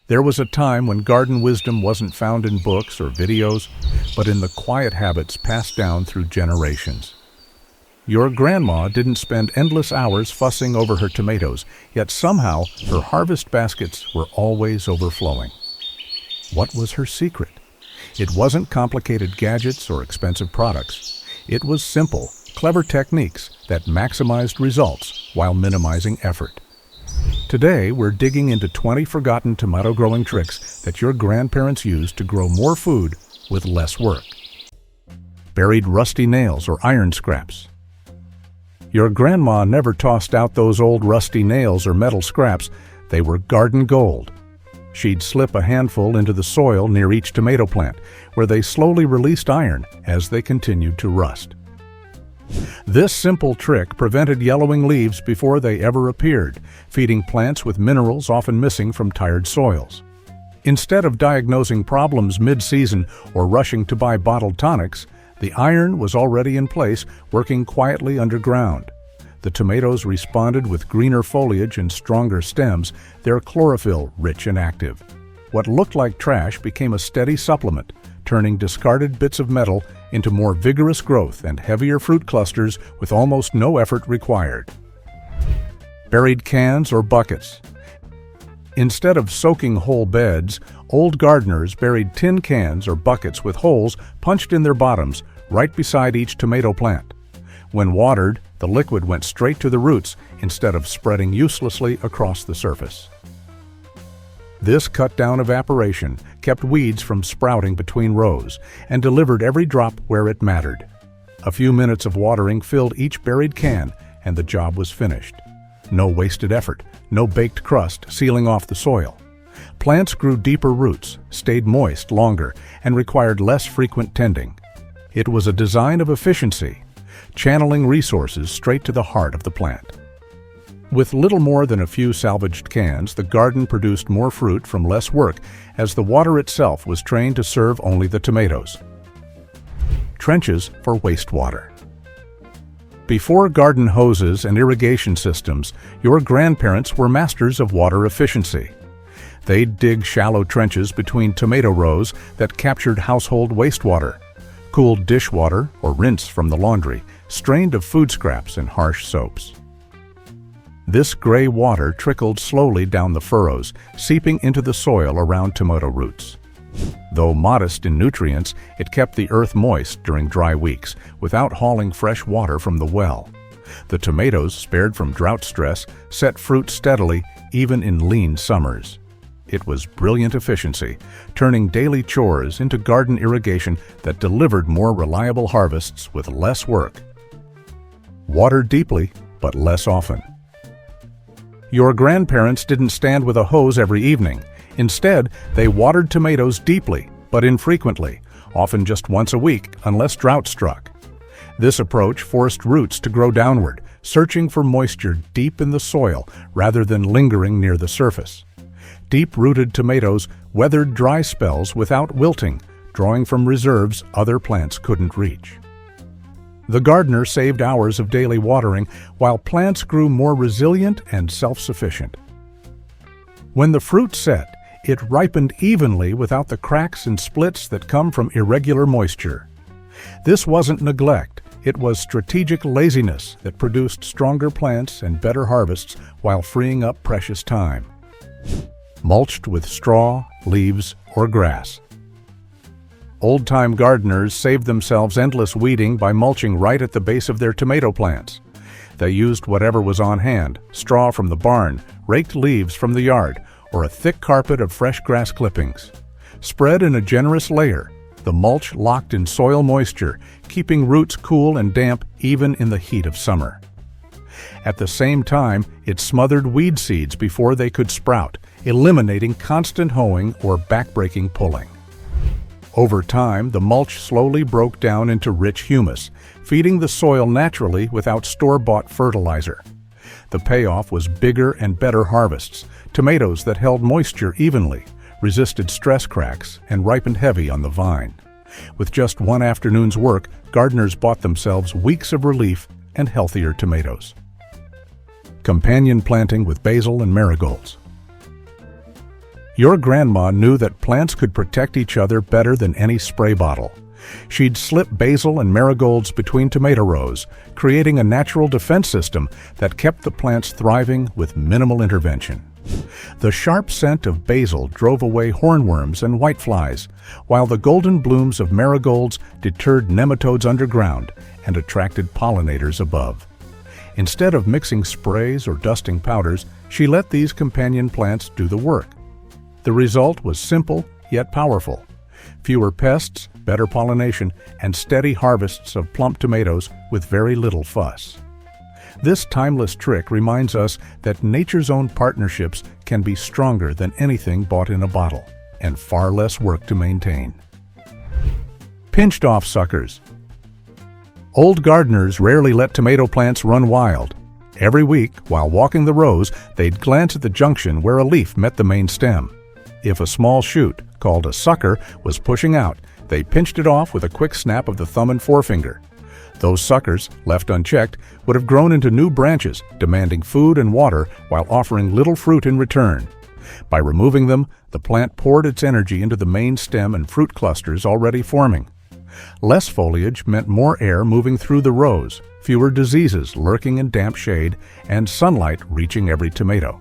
There was a time when garden wisdom wasn't found in books or videos, but in the quiet habits passed down through generations. Your grandma didn't spend endless hours fussing over her tomatoes, yet somehow her harvest baskets were always overflowing. What was her secret? It wasn't complicated gadgets or expensive products. It was simple, clever techniques that maximized results while minimizing effort. Today, we're digging into 20 forgotten tomato growing tricks that your grandparents used to grow more food with less work. Buried rusty nails or iron scraps. Your grandma never tossed out those old rusty nails or metal scraps. They were garden gold. She'd slip a handful into the soil near each tomato plant, where they slowly released iron as they continued to rust. This simple trick prevented yellowing leaves before they ever appeared, feeding plants with minerals often missing from tired soils. Instead of diagnosing problems mid-season or rushing to buy bottled tonics, the iron was already in place, working quietly underground. The tomatoes responded with greener foliage and stronger stems, their chlorophyll rich and active. What looked like trash became a steady supplement, turning discarded bits of metal into more vigorous growth and heavier fruit clusters with almost no effort required. Buried cans or buckets. Instead of soaking whole beds, old gardeners buried tin cans or buckets with holes punched in their bottoms right beside each tomato plant. When watered, the liquid went straight to the roots instead of spreading uselessly across the surface. This cut down evaporation, kept weeds from sprouting between rows, and delivered every drop where it mattered. A few minutes of watering filled each buried can, and the job was finished. No wasted effort, no baked crust sealing off the soil. Plants grew deeper roots, stayed moist longer, and required less frequent tending. It was a design of efficiency, channeling resources straight to the heart of the plant. With little more than a few salvaged cans, the garden produced more fruit from less work as the water itself was trained to serve only the tomatoes. Trenches for wastewater. Before garden hoses and irrigation systems, your grandparents were masters of water efficiency. They'd dig shallow trenches between tomato rows that captured household wastewater, cooled dishwater or rinse from the laundry, strained of food scraps and harsh soaps. This gray water trickled slowly down the furrows, seeping into the soil around tomato roots. Though modest in nutrients, it kept the earth moist during dry weeks, without hauling fresh water from the well. The tomatoes, spared from drought stress, set fruit steadily, even in lean summers. It was brilliant efficiency, turning daily chores into garden irrigation that delivered more reliable harvests with less work. Water deeply, but less often. Your grandparents didn't stand with a hose every evening. Instead, they watered tomatoes deeply, but infrequently, often just once a week, unless drought struck. This approach forced roots to grow downward, searching for moisture deep in the soil rather than lingering near the surface. Deep-rooted tomatoes weathered dry spells without wilting, drawing from reserves other plants couldn't reach. The gardener saved hours of daily watering, while plants grew more resilient and self-sufficient. When the fruit set, it ripened evenly without the cracks and splits that come from irregular moisture. This wasn't neglect, it was strategic laziness that produced stronger plants and better harvests while freeing up precious time. Mulched with straw, leaves, or grass. Old-time gardeners saved themselves endless weeding by mulching right at the base of their tomato plants. They used whatever was on hand, straw from the barn, raked leaves from the yard, or a thick carpet of fresh grass clippings. Spread in a generous layer, the mulch locked in soil moisture, keeping roots cool and damp even in the heat of summer. At the same time, it smothered weed seeds before they could sprout, eliminating constant hoeing or backbreaking pulling. Over time, the mulch slowly broke down into rich humus, feeding the soil naturally without store-bought fertilizer. The payoff was bigger and better harvests, tomatoes that held moisture evenly, resisted stress cracks, and ripened heavy on the vine. With just one afternoon's work, gardeners bought themselves weeks of relief and healthier tomatoes. Companion planting with basil and marigolds. Your grandma knew that plants could protect each other better than any spray bottle. She'd slip basil and marigolds between tomato rows, creating a natural defense system that kept the plants thriving with minimal intervention. The sharp scent of basil drove away hornworms and whiteflies, while the golden blooms of marigolds deterred nematodes underground and attracted pollinators above. Instead of mixing sprays or dusting powders, she let these companion plants do the work. The result was simple yet powerful. Fewer pests, better pollination, and steady harvests of plump tomatoes with very little fuss. This timeless trick reminds us that nature's own partnerships can be stronger than anything bought in a bottle, and far less work to maintain. Pinched off suckers. Old gardeners rarely let tomato plants run wild. Every week, while walking the rows, they'd glance at the junction where a leaf met the main stem. If a small shoot, called a sucker, was pushing out, they pinched it off with a quick snap of the thumb and forefinger. Those suckers, left unchecked, would have grown into new branches, demanding food and water while offering little fruit in return. By removing them, the plant poured its energy into the main stem and fruit clusters already forming. Less foliage meant more air moving through the rows, fewer diseases lurking in damp shade, and sunlight reaching every tomato.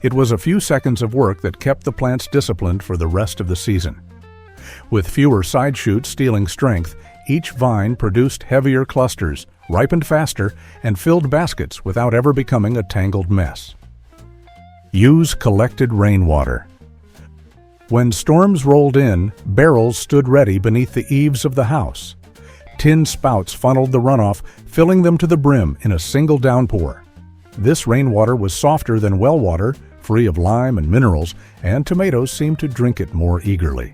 It was a few seconds of work that kept the plants disciplined for the rest of the season. With fewer side shoots stealing strength, each vine produced heavier clusters, ripened faster, and filled baskets without ever becoming a tangled mess. Use collected rainwater. When storms rolled in, barrels stood ready beneath the eaves of the house. Tin spouts funneled the runoff, filling them to the brim in a single downpour. This rainwater was softer than well water, free of lime and minerals, and tomatoes seemed to drink it more eagerly.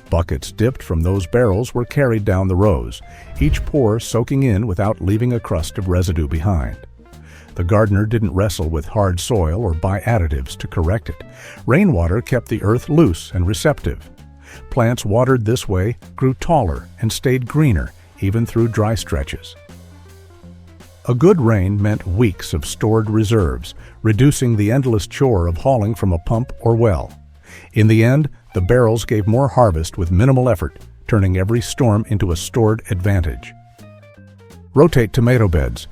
Buckets dipped from those barrels were carried down the rows, each pour soaking in without leaving a crust of residue behind. The gardener didn't wrestle with hard soil or buy additives to correct it. Rainwater kept the earth loose and receptive. Plants watered this way grew taller and stayed greener, even through dry stretches. A good rain meant weeks of stored reserves, reducing the endless chore of hauling from a pump or well. In the end, the barrels gave more harvest with minimal effort, turning every storm into a stored advantage. Rotate tomato beds.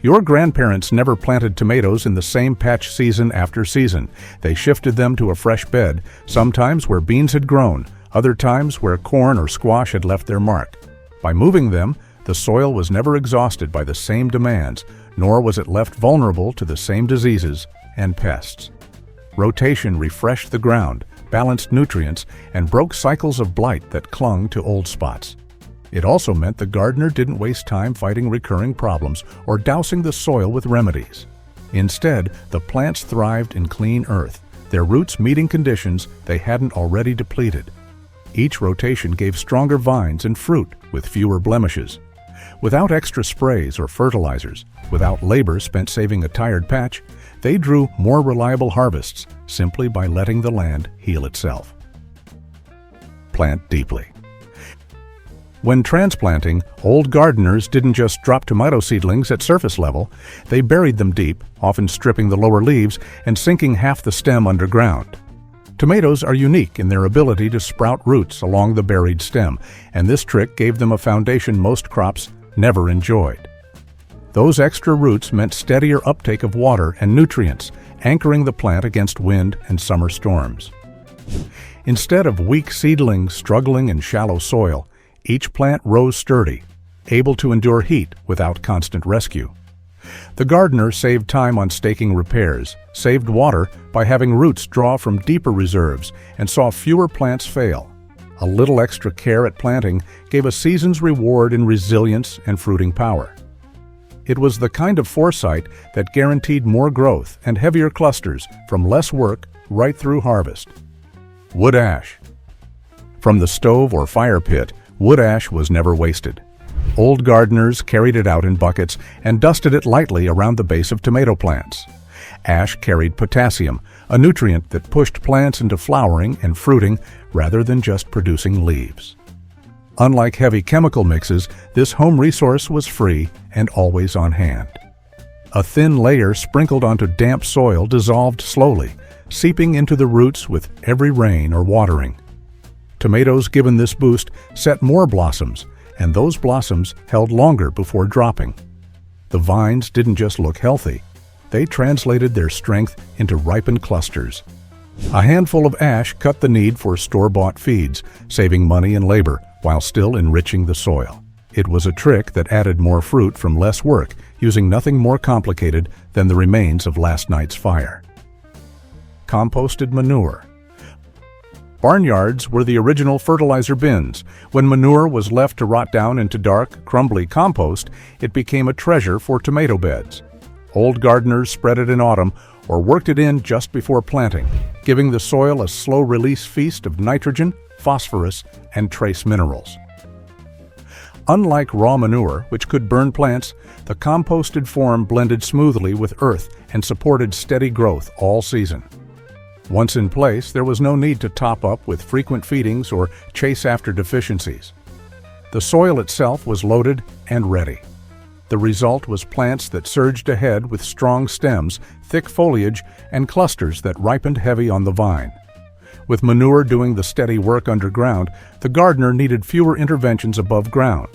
Your grandparents never planted tomatoes in the same patch season after season. They shifted them to a fresh bed, sometimes where beans had grown, other times where corn or squash had left their mark. By moving them, the soil was never exhausted by the same demands, nor was it left vulnerable to the same diseases and pests. Rotation refreshed the ground, balanced nutrients, and broke cycles of blight that clung to old spots. It also meant the gardener didn't waste time fighting recurring problems or dousing the soil with remedies. Instead, the plants thrived in clean earth, their roots meeting conditions they hadn't already depleted. Each rotation gave stronger vines and fruit with fewer blemishes. Without extra sprays or fertilizers, without labor spent saving a tired patch, they drew more reliable harvests simply by letting the land heal itself. Plant deeply. When transplanting, old gardeners didn't just drop tomato seedlings at surface level, they buried them deep, often stripping the lower leaves and sinking half the stem underground. Tomatoes are unique in their ability to sprout roots along the buried stem, and this trick gave them a foundation most crops never enjoyed. Those extra roots meant steadier uptake of water and nutrients, anchoring the plant against wind and summer storms. Instead of weak seedlings struggling in shallow soil, each plant rose sturdy, able to endure heat without constant rescue. The gardener saved time on staking repairs, saved water by having roots draw from deeper reserves, and saw fewer plants fail. A little extra care at planting gave a season's reward in resilience and fruiting power. It was the kind of foresight that guaranteed more growth and heavier clusters from less work right through harvest. Wood ash. From the stove or fire pit, wood ash was never wasted. Old gardeners carried it out in buckets and dusted it lightly around the base of tomato plants. Ash carried potassium, a nutrient that pushed plants into flowering and fruiting rather than just producing leaves. Unlike heavy chemical mixes, this home resource was free and always on hand. A thin layer sprinkled onto damp soil dissolved slowly, seeping into the roots with every rain or watering. Tomatoes, given this boost, set more blossoms, and those blossoms held longer before dropping. The vines didn't just look healthy, they translated their strength into ripened clusters. A handful of ash cut the need for store-bought feeds, saving money and labor while still enriching the soil. It was a trick that added more fruit from less work, using nothing more complicated than the remains of last night's fire. Composted manure. Barnyards were the original fertilizer bins. When manure was left to rot down into dark, crumbly compost, it became a treasure for tomato beds. Old gardeners spread it in autumn or worked it in just before planting, giving the soil a slow-release feast of nitrogen, phosphorus, and trace minerals. Unlike raw manure, which could burn plants, the composted form blended smoothly with earth and supported steady growth all season. Once in place, there was no need to top up with frequent feedings or chase after deficiencies. The soil itself was loaded and ready. The result was plants that surged ahead with strong stems, thick foliage, and clusters that ripened heavy on the vine. With manure doing the steady work underground, the gardener needed fewer interventions above ground.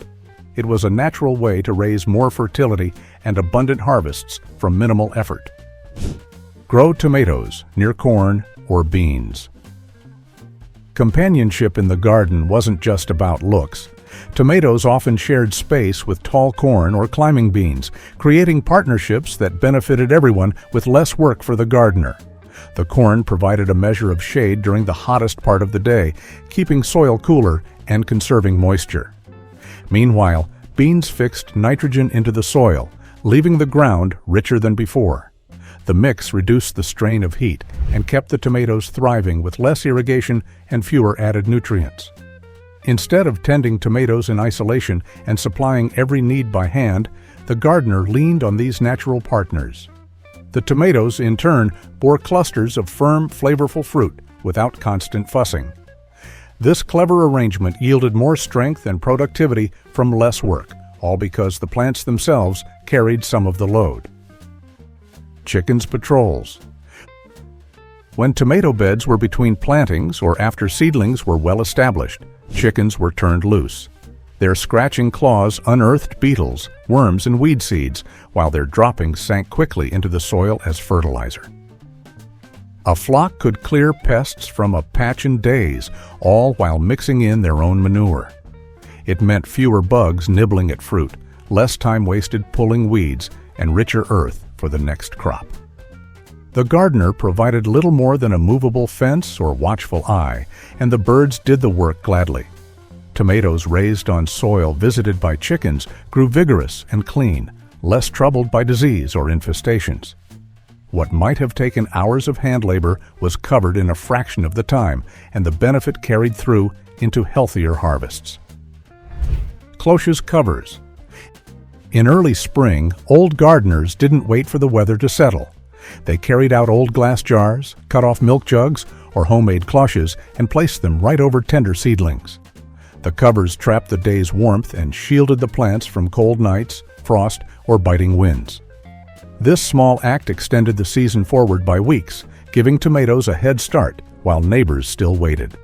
It was a natural way to raise more fertility and abundant harvests from minimal effort. Grow tomatoes near corn or beans. Companionship in the garden wasn't just about looks. Tomatoes often shared space with tall corn or climbing beans, creating partnerships that benefited everyone with less work for the gardener. The corn provided a measure of shade during the hottest part of the day, keeping soil cooler and conserving moisture. Meanwhile, beans fixed nitrogen into the soil, leaving the ground richer than before. The mix reduced the strain of heat and kept the tomatoes thriving with less irrigation and fewer added nutrients. Instead of tending tomatoes in isolation and supplying every need by hand, the gardener leaned on these natural partners. The tomatoes, in turn, bore clusters of firm, flavorful fruit without constant fussing. This clever arrangement yielded more strength and productivity from less work, all because the plants themselves carried some of the load. Chickens' patrols. When tomato beds were between plantings or after seedlings were well established, chickens were turned loose. Their scratching claws unearthed beetles, worms, and weed seeds, while their droppings sank quickly into the soil as fertilizer. A flock could clear pests from a patch in days, all while mixing in their own manure. It meant fewer bugs nibbling at fruit, less time wasted pulling weeds, and richer earth for the next crop. The gardener provided little more than a movable fence or watchful eye, and the birds did the work gladly. Tomatoes raised on soil visited by chickens grew vigorous and clean, less troubled by disease or infestations. What might have taken hours of hand labor was covered in a fraction of the time, and the benefit carried through into healthier harvests. Cloche Covers. In early spring, old gardeners didn't wait for the weather to settle. They carried out old glass jars, cut off milk jugs, or homemade cloches and placed them right over tender seedlings. The covers trapped the day's warmth and shielded the plants from cold nights, frost, or biting winds. This small act extended the season forward by weeks, giving tomatoes a head start while neighbors still waited.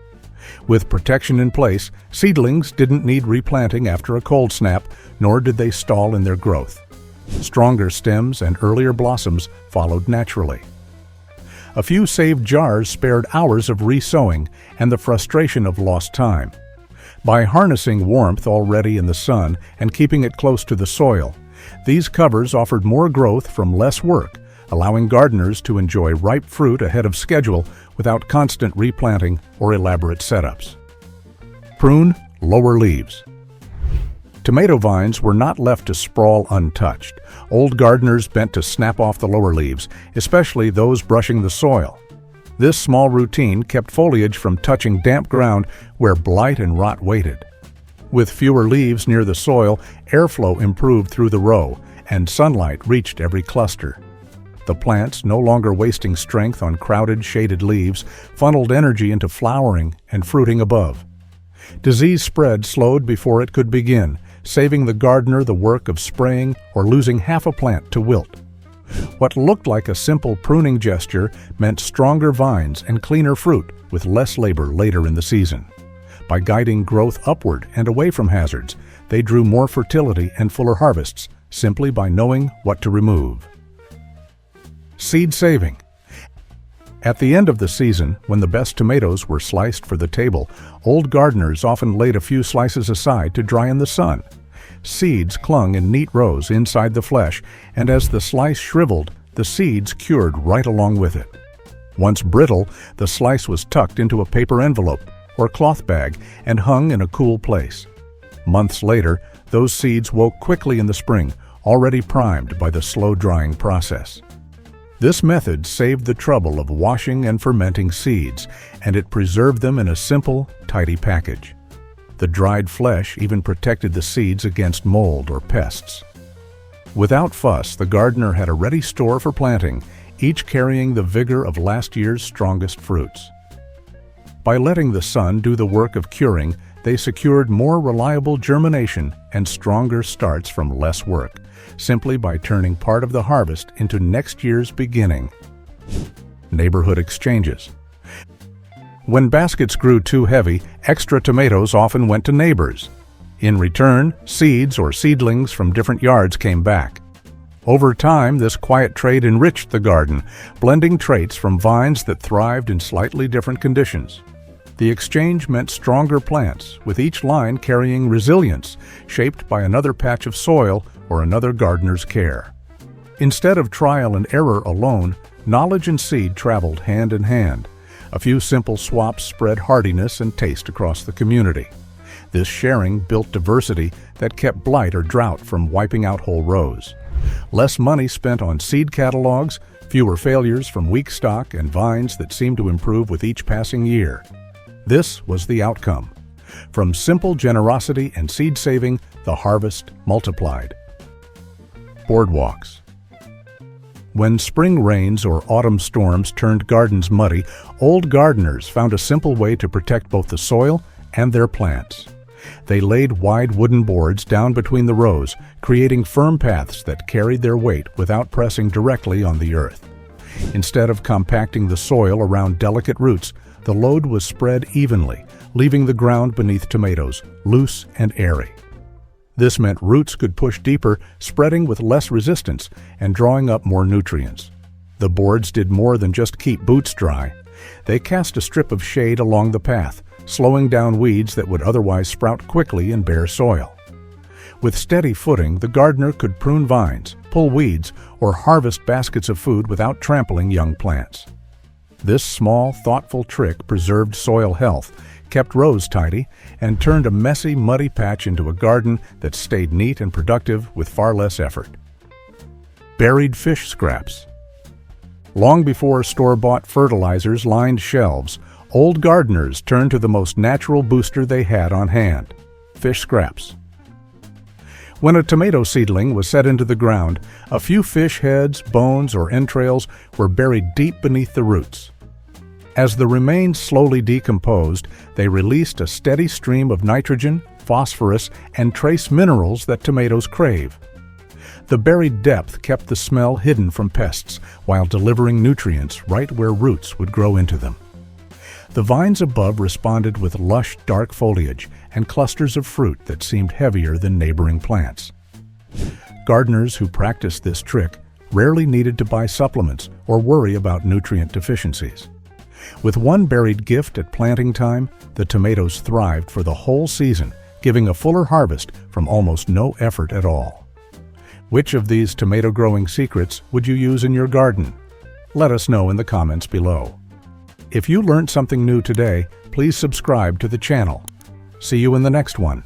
With protection in place, seedlings didn't need replanting after a cold snap, nor did they stall in their growth. Stronger stems and earlier blossoms followed naturally. A few saved jars spared hours of re-sowing and the frustration of lost time. By harnessing warmth already in the sun and keeping it close to the soil, these covers offered more growth from less work, allowing gardeners to enjoy ripe fruit ahead of schedule without constant replanting or elaborate setups. Prune, lower leaves. Tomato vines were not left to sprawl untouched. Old gardeners bent to snap off the lower leaves, especially those brushing the soil. This small routine kept foliage from touching damp ground where blight and rot waited. With fewer leaves near the soil, airflow improved through the row, and sunlight reached every cluster. The plants, no longer wasting strength on crowded, shaded leaves, funneled energy into flowering and fruiting above. Disease spread slowed before it could begin, saving the gardener the work of spraying or losing half a plant to wilt. What looked like a simple pruning gesture meant stronger vines and cleaner fruit with less labor later in the season. By guiding growth upward and away from hazards, they drew more fertility and fuller harvests simply by knowing what to remove. Seed saving. At the end of the season, when the best tomatoes were sliced for the table, old gardeners often laid a few slices aside to dry in the sun. Seeds clung in neat rows inside the flesh, and as the slice shriveled, the seeds cured right along with it. Once brittle, the slice was tucked into a paper envelope or cloth bag and hung in a cool place. Months later, those seeds woke quickly in the spring, already primed by the slow-drying process. This method saved the trouble of washing and fermenting seeds, and it preserved them in a simple, tidy package. The dried flesh even protected the seeds against mold or pests. Without fuss, the gardener had a ready store for planting, each carrying the vigor of last year's strongest fruits. By letting the sun do the work of curing, they secured more reliable germination and stronger starts from less work, simply by turning part of the harvest into next year's beginning. Neighborhood exchanges. When baskets grew too heavy, extra tomatoes often went to neighbors. In return, seeds or seedlings from different yards came back. Over time, this quiet trade enriched the garden, blending traits from vines that thrived in slightly different conditions. The exchange meant stronger plants, with each line carrying resilience, shaped by another patch of soil or another gardener's care. Instead of trial and error alone, knowledge and seed traveled hand in hand. A few simple swaps spread hardiness and taste across the community. This sharing built diversity that kept blight or drought from wiping out whole rows. Less money spent on seed catalogs, fewer failures from weak stock, and vines that seemed to improve with each passing year. This was the outcome. From simple generosity and seed saving, the harvest multiplied. Boardwalks. When spring rains or autumn storms turned gardens muddy, old gardeners found a simple way to protect both the soil and their plants. They laid wide wooden boards down between the rows, creating firm paths that carried their weight without pressing directly on the earth. Instead of compacting the soil around delicate roots, the load was spread evenly, leaving the ground beneath tomatoes loose and airy. This meant roots could push deeper, spreading with less resistance and drawing up more nutrients. The boards did more than just keep boots dry. They cast a strip of shade along the path, slowing down weeds that would otherwise sprout quickly in bare soil. With steady footing, the gardener could prune vines, pull weeds, or harvest baskets of food without trampling young plants. This small, thoughtful trick preserved soil health, kept rows tidy, and turned a messy, muddy patch into a garden that stayed neat and productive with far less effort. Buried fish scraps. Long before store-bought fertilizers lined shelves, old gardeners turned to the most natural booster they had on hand: fish scraps. When a tomato seedling was set into the ground, a few fish heads, bones, or entrails were buried deep beneath the roots. As the remains slowly decomposed, they released a steady stream of nitrogen, phosphorus, and trace minerals that tomatoes crave. The buried depth kept the smell hidden from pests while delivering nutrients right where roots would grow into them. The vines above responded with lush, dark foliage and clusters of fruit that seemed heavier than neighboring plants. Gardeners who practiced this trick rarely needed to buy supplements or worry about nutrient deficiencies. With one buried gift at planting time, the tomatoes thrived for the whole season, giving a fuller harvest from almost no effort at all. Which of these tomato growing secrets would you use in your garden? Let us know in the comments below. If you learned something new today, please subscribe to the channel. See you in the next one.